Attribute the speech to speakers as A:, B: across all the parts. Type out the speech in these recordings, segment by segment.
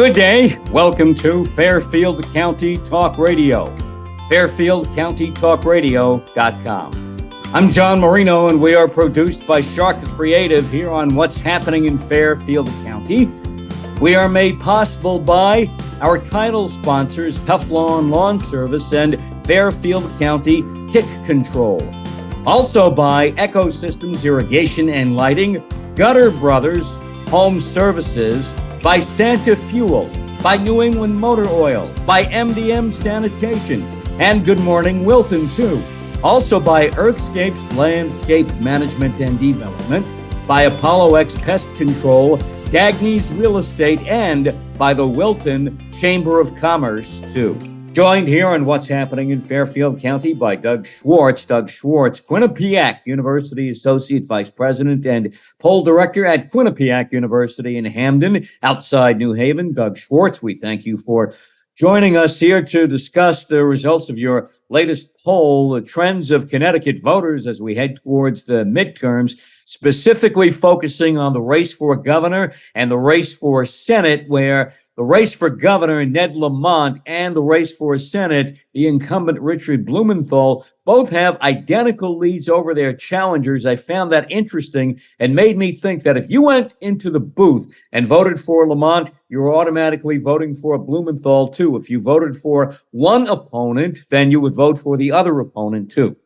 A: Good day. Welcome to Fairfield County Talk Radio. FairfieldCountyTalkRadio.com. I'm John Marino, and we are produced by Sharc Creative here on What's Happening in Fairfield County. We are made possible by our title sponsors, Teflon Lawn Service and Fairfield County Tick Control. Also by Ecosystems Irrigation and Lighting, Gutter Brothers Home Services, by Santa Fuel, by New England Motor Oil, by MDM Sanitation, and Good Morning Wilton, too. Also by Earthscapes Landscape Management and Development, by Apollo X Pest Control, Dagny's Real Estate, and by the Wilton Chamber of Commerce, too. Joined here on What's Happening in Fairfield County by Doug Schwartz. Doug Schwartz, Quinnipiac University Associate Vice President and Poll Director at Quinnipiac University in Hamden, outside New Haven. Doug Schwartz, we thank you for joining us here to discuss the results of your latest poll, the trends of Connecticut voters as we head towards the midterms, specifically focusing on the race for governor and the race for Senate, where the race for governor, Ned Lamont, and the race for Senate, the incumbent Richard Blumenthal, both have identical leads over their challengers. I found that interesting and made me think that if you went into the booth and voted for Lamont, you're automatically voting for Blumenthal, too. If you voted for one opponent, then you would vote for the other opponent, too.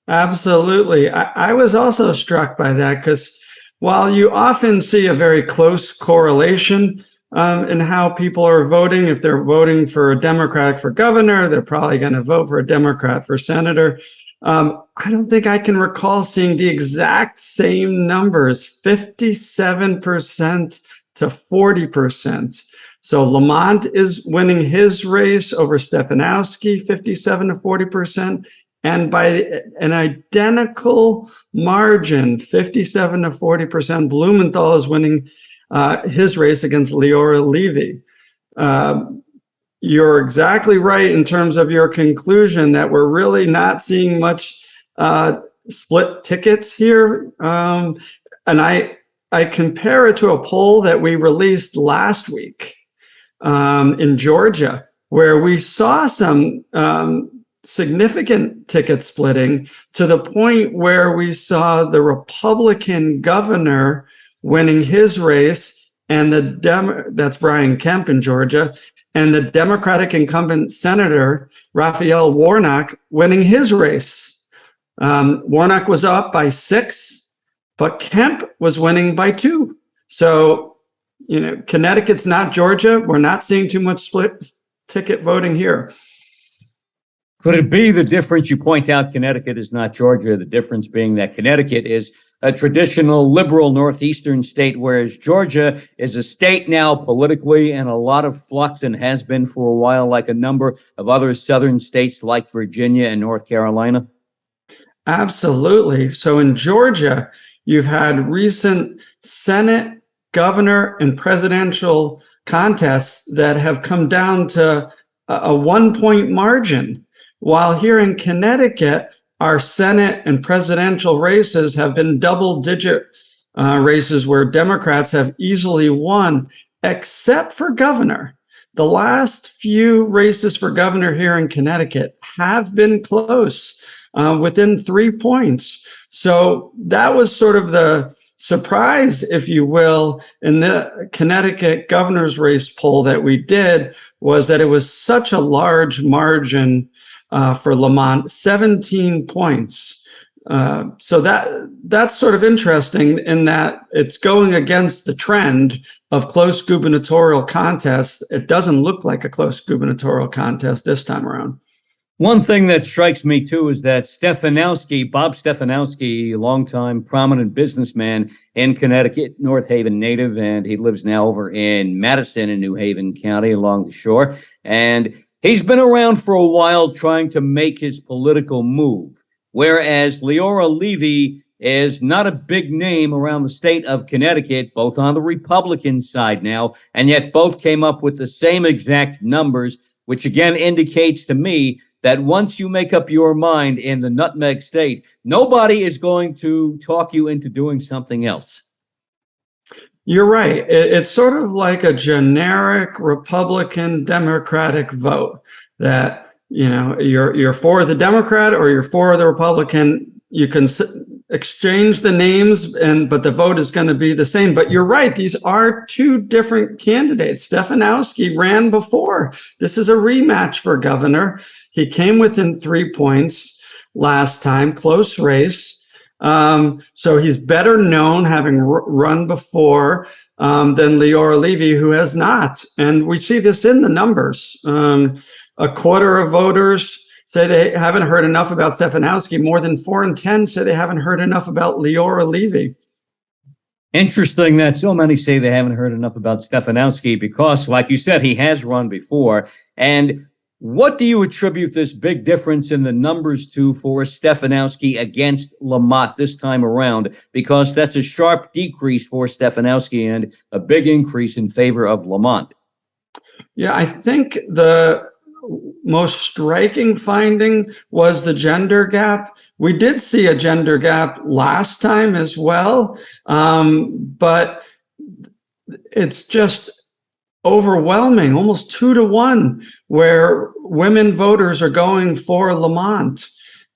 B: Absolutely. I was also struck by that because while you often see a very close correlation in how people are voting. If they're voting for a Democrat for governor, they're probably going to vote for a Democrat for senator. I don't think I can recall seeing the exact same numbers, 57% to 40%. So Lamont is winning his race over Stefanowski, 57 to 40%. And by an identical margin, 57 to 40%, Blumenthal is winning his race against Leora Levy. You're exactly right in terms of your conclusion that we're really not seeing much split tickets here. And I compare it to a poll that we released last week in Georgia, where we saw some significant ticket splitting to the point where we saw the Republican governor winning his race, and that's Brian Kemp in Georgia, and the Democratic incumbent senator, Raphael Warnock, winning his race. Warnock was up by 6, but Kemp was winning by 2. So, Connecticut's not Georgia. We're not seeing too much split ticket voting here.
A: Could it be the difference? You point out Connecticut is not Georgia, the difference being that Connecticut is a traditional liberal northeastern state, whereas Georgia is a state now politically in a lot of flux and has been for a while, like a number of other southern states like Virginia and North Carolina?
B: Absolutely. So in Georgia, you've had recent Senate, governor, and presidential contests that have come down to a 1-point margin. While here in Connecticut, our Senate and presidential races have been double-digit races where Democrats have easily won, except for governor. The last few races for governor here in Connecticut have been close, within 3 points. So that was sort of the surprise, if you will, in the Connecticut governor's race poll that we did, was that it was such a large margin for Lamont, 17 points. So that's sort of interesting in that it's going against the trend of close gubernatorial contests. It doesn't look like a close gubernatorial contest this time around.
A: One thing that strikes me, too, is that Bob Stefanowski, a longtime prominent businessman in Connecticut, North Haven native, and he lives now over in Madison in New Haven County along the shore. And he's been around for a while trying to make his political move, whereas Leora Levy is not a big name around the state of Connecticut, both on the Republican side now, and yet both came up with the same exact numbers, which again indicates to me that once you make up your mind in the nutmeg state, nobody is going to talk you into doing something else.
B: You're right. It's sort of like a generic Republican Democratic vote that, you're for the Democrat or you're for the Republican. You can exchange the names, but the vote is going to be the same. But you're right. These are two different candidates. Stefanowski ran before. This is a rematch for governor. He came within 3 points last time, close race. So he's better known, having run before, than Leora Levy, who has not. And we see this in the numbers. A quarter of voters say they haven't heard enough about Stefanowski. More than 4 in 10 say they haven't heard enough about Leora Levy.
A: Interesting that so many say they haven't heard enough about Stefanowski because, like you said, he has run before. And what do you attribute this big difference in the numbers to for Stefanowski against Lamont this time around? Because that's a sharp decrease for Stefanowski and a big increase in favor of Lamont.
B: Yeah, I think the most striking finding was the gender gap. We did see a gender gap last time as well, but it's just overwhelming, almost 2-1, where women voters are going for Lamont.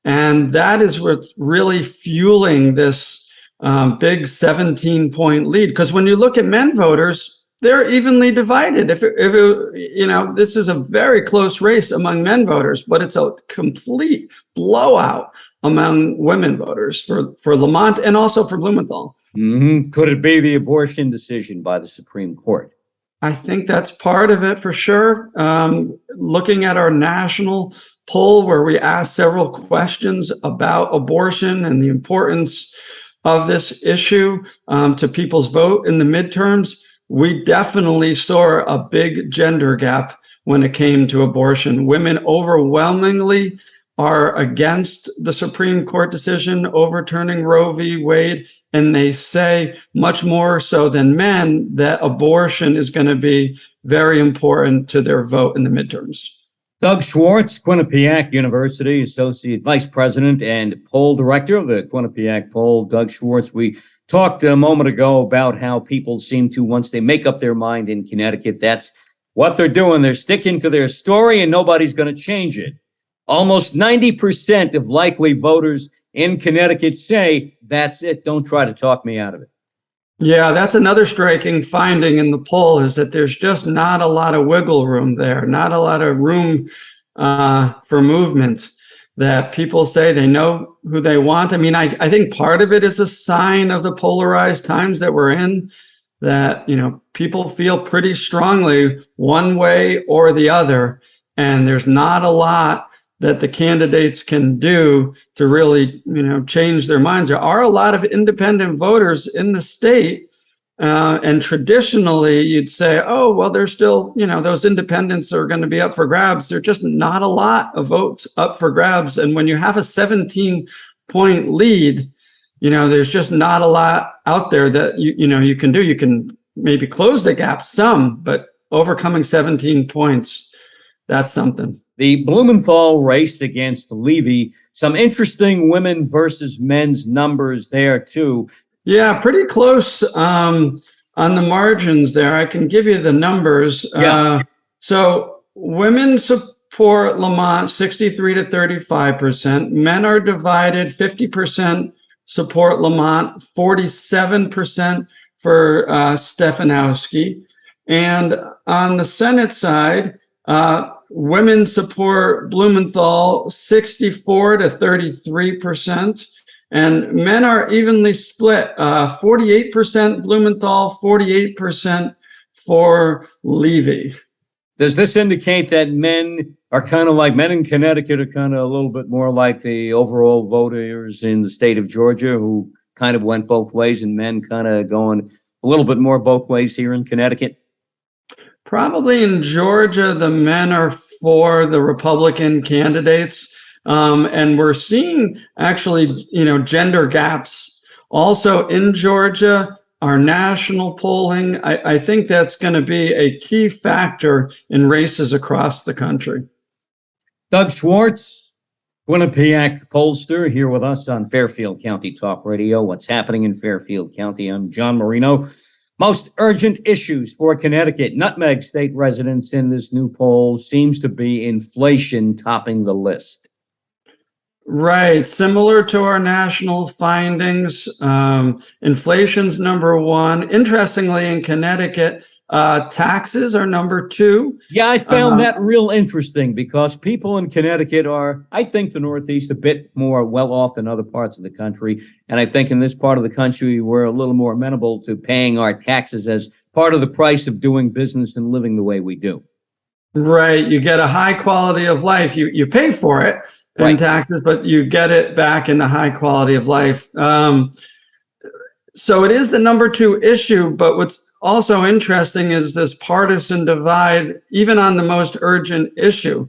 B: And that is what's really fueling this big 17-point lead. Because when you look at men voters, they're evenly divided. This is a very close race among men voters, but it's a complete blowout among women voters for Lamont and also for Blumenthal.
A: Mm-hmm. Could it be the abortion decision by the Supreme Court?
B: I think that's part of it for sure. Looking at our national poll where we asked several questions about abortion and the importance of this issue to people's vote in the midterms, we definitely saw a big gender gap when it came to abortion. Women overwhelmingly are against the Supreme Court decision overturning Roe v. Wade, and they say much more so than men that abortion is going to be very important to their vote in the midterms.
A: Doug Schwartz, Quinnipiac University Associate Vice President and Poll Director of the Quinnipiac Poll. Doug Schwartz, we talked a moment ago about how people seem to, once they make up their mind in Connecticut, that's what they're doing. They're sticking to their story and nobody's going to change it. Almost 90% of likely voters in Connecticut say, that's it, don't try to talk me out of it.
B: Yeah, that's another striking finding in the poll, is that there's just not a lot of wiggle room there, not a lot of room for movement, that people say they know who they want. I mean, I think part of it is a sign of the polarized times that we're in, that, people feel pretty strongly one way or the other, and there's not a lot that the candidates can do to really, change their minds. There are a lot of independent voters in the state. And traditionally you'd say, oh, well, there's still, those independents are going to be up for grabs. There's just not a lot of votes up for grabs. And when you have a 17-point lead, there's just not a lot out there that you can do. You can maybe close the gap some, but overcoming 17 points, that's something.
A: The Blumenthal raced against Levy. Some interesting women versus men's numbers there, too.
B: Yeah, pretty close on the margins there. I can give you the numbers.
A: Yeah.
B: So women support Lamont 63 to 35%. Men are divided 50% support Lamont, 47% for Stefanowski. And on the Senate side, women support Blumenthal 64 to 33%, and men are evenly split, 48% Blumenthal, 48% for Levy.
A: Does this indicate that men are kind of like, men in Connecticut are kind of a little bit more like the overall voters in the state of Georgia, who kind of went both ways, and men kind of going a little bit more both ways here in Connecticut?
B: Probably in Georgia, the men are for the Republican candidates. And we're seeing actually, gender gaps also in Georgia. Our national polling, I think that's going to be a key factor in races across the country.
A: Doug Schwartz, Quinnipiac pollster, here with us on Fairfield County Talk Radio. What's happening in Fairfield County? I'm John Marino. Most urgent issues for Connecticut nutmeg state residents in this new poll seems to be inflation topping the list.
B: Right. Similar to our national findings, inflation's number one. Interestingly, in Connecticut, taxes are number two.
A: Yeah, I found that real interesting because people in Connecticut are, I think, the Northeast a bit more well off than other parts of the country. And I think in this part of the country, we're a little more amenable to paying our taxes as part of the price of doing business and living the way we do.
B: Right. You get a high quality of life. You pay for it in
A: Right.
B: taxes, but you get it back in the high quality of life. So it is the number two issue, but what's also interesting is this partisan divide, even on the most urgent issue.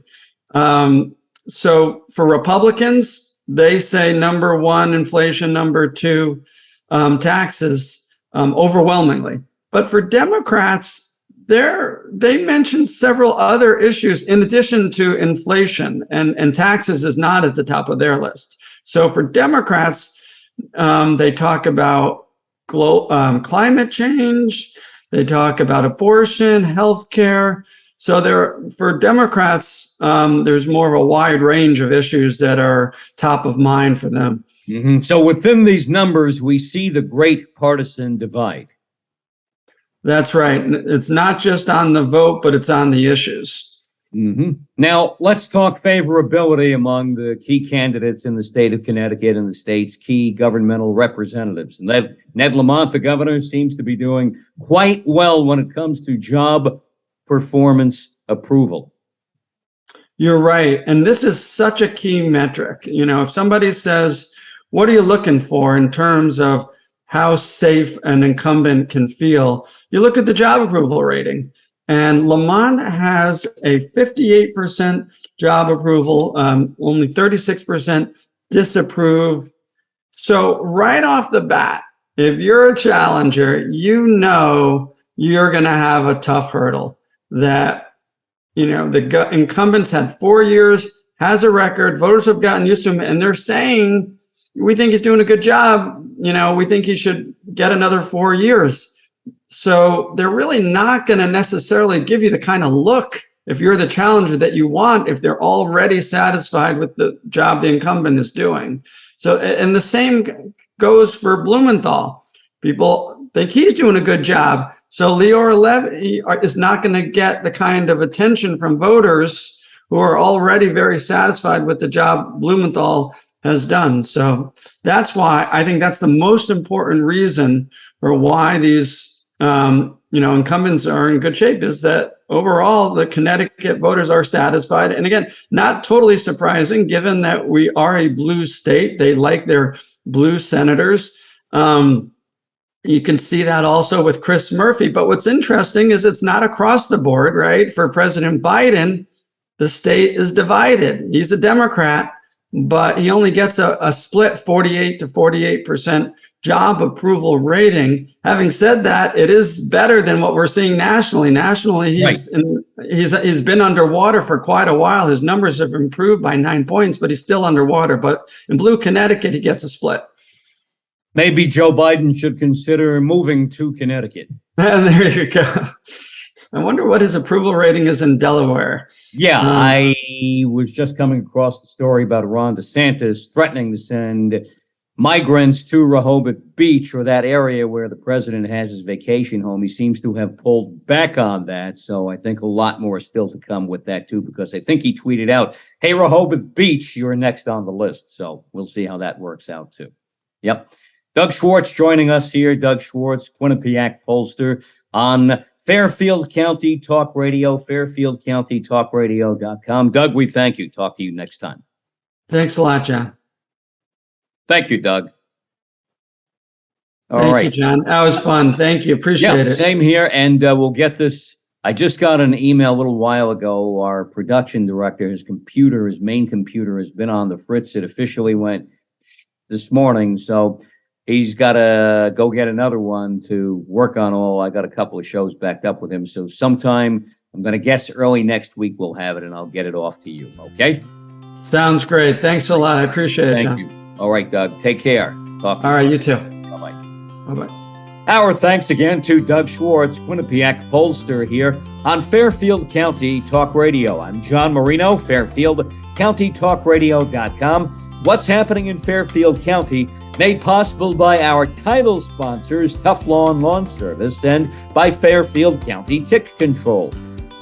B: So for Republicans, they say number one, inflation, number two, taxes, overwhelmingly. But for Democrats, they mentioned several other issues in addition to inflation, and taxes is not at the top of their list. So for Democrats, they talk about climate change, they talk about abortion, healthcare. So for Democrats, there's more of a wide range of issues that are top of mind for them.
A: Mm-hmm. So within these numbers, we see the great partisan divide.
B: That's right. It's not just on the vote, but it's on the issues.
A: Mm-hmm. Now, let's talk favorability among the key candidates in the state of Connecticut and the state's key governmental representatives. Ned Lamont, the governor, seems to be doing quite well when it comes to job performance approval.
B: You're right. And this is such a key metric. You know, if somebody says, what are you looking for in terms of how safe an incumbent can feel, you look at the job approval rating. And Lamont has a 58% job approval, only 36% disapprove. So right off the bat, if you're a challenger, you know you're going to have a tough hurdle. That, you know, the incumbents had 4 years, has a record, voters have gotten used to him, and they're saying, we think he's doing a good job. You know, we think he should get another 4 years. So they're really not going to necessarily give you the kind of look, if you're the challenger, that you want if they're already satisfied with the job the incumbent is doing. So, and the same goes for Blumenthal. People think he's doing a good job. So Leora Levy is not going to get the kind of attention from voters who are already very satisfied with the job Blumenthal has done. So that's why I think that's the most important reason for why these incumbents are in good shape, is that overall the Connecticut voters are satisfied. And again, not totally surprising given that we are a blue state. They like their blue senators. You can see that also with Chris Murphy. But what's interesting is it's not across the board, right? For President Biden, the state is divided. He's a Democrat, but he only gets a split 48 to 48% job approval rating. Having said that, it is better than what we're seeing nationally. Nationally, he's been underwater for quite a while. His numbers have improved by 9 points, but he's still underwater. But in blue Connecticut, he gets a split.
A: Maybe Joe Biden should consider moving to Connecticut.
B: And there you go. I wonder what his approval rating is in Delaware.
A: Yeah, I was just coming across the story about Ron DeSantis threatening to send migrants to Rehoboth Beach, or that area where the president has his vacation home. He seems to have pulled back on that. So I think a lot more is still to come with that, too, because I think he tweeted out, hey, Rehoboth Beach, you're next on the list. So we'll see how that works out, too. Yep. Doug Schwartz joining us here. Doug Schwartz, Quinnipiac pollster on Fairfield County Talk Radio, fairfieldcountytalkradio.com. Doug, we thank you. Talk to you next time.
B: Thanks a lot, John.
A: Thank you, Doug.
B: Thank you, John. That was fun. Thank you. Appreciate it.
A: Same here. And we'll get this. I just got an email a little while ago. Our production director, his main computer has been on the fritz. It officially went this morning. So he's got to go get another one to work on all. I got a couple of shows backed up with him. So sometime, I'm going to guess early next week, we'll have it and I'll get it off to you. Okay?
B: Sounds great. Thanks a lot. I appreciate it, John.
A: Thank you. All right, Doug. Take care. Talk to you.
B: All right, you too.
A: Bye-bye.
B: Bye-bye.
A: Our thanks again to Doug Schwartz, Quinnipiac pollster here on Fairfield County Talk Radio. I'm John Marino, FairfieldCountyTalkRadio.com. What's happening in Fairfield County, made possible by our title sponsors, Tough Lawn Service, and by Fairfield County Tick Control.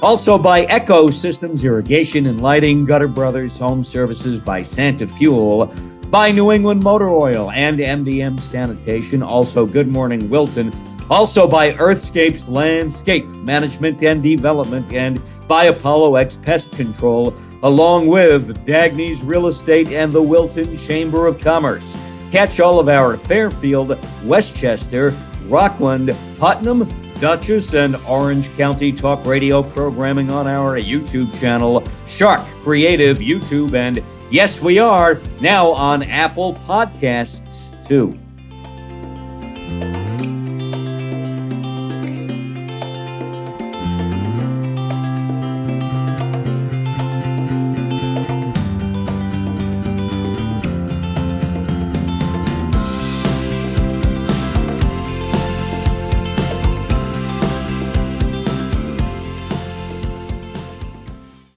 A: Also by Echo Systems Irrigation and Lighting, Gutter Brothers Home Services, by Santa Fuel, by New England Motor Oil and MDM Sanitation, also Good Morning Wilton, also by Earthscapes Landscape Management and Development, and by Apollo X Pest Control, along with Dagny's Real Estate and the Wilton Chamber of Commerce. Catch all of our Fairfield, Westchester, Rockland, Putnam, Dutchess, and Orange County Talk Radio programming on our YouTube channel, Sharc Creative YouTube, and yes, we are now on Apple Podcasts too.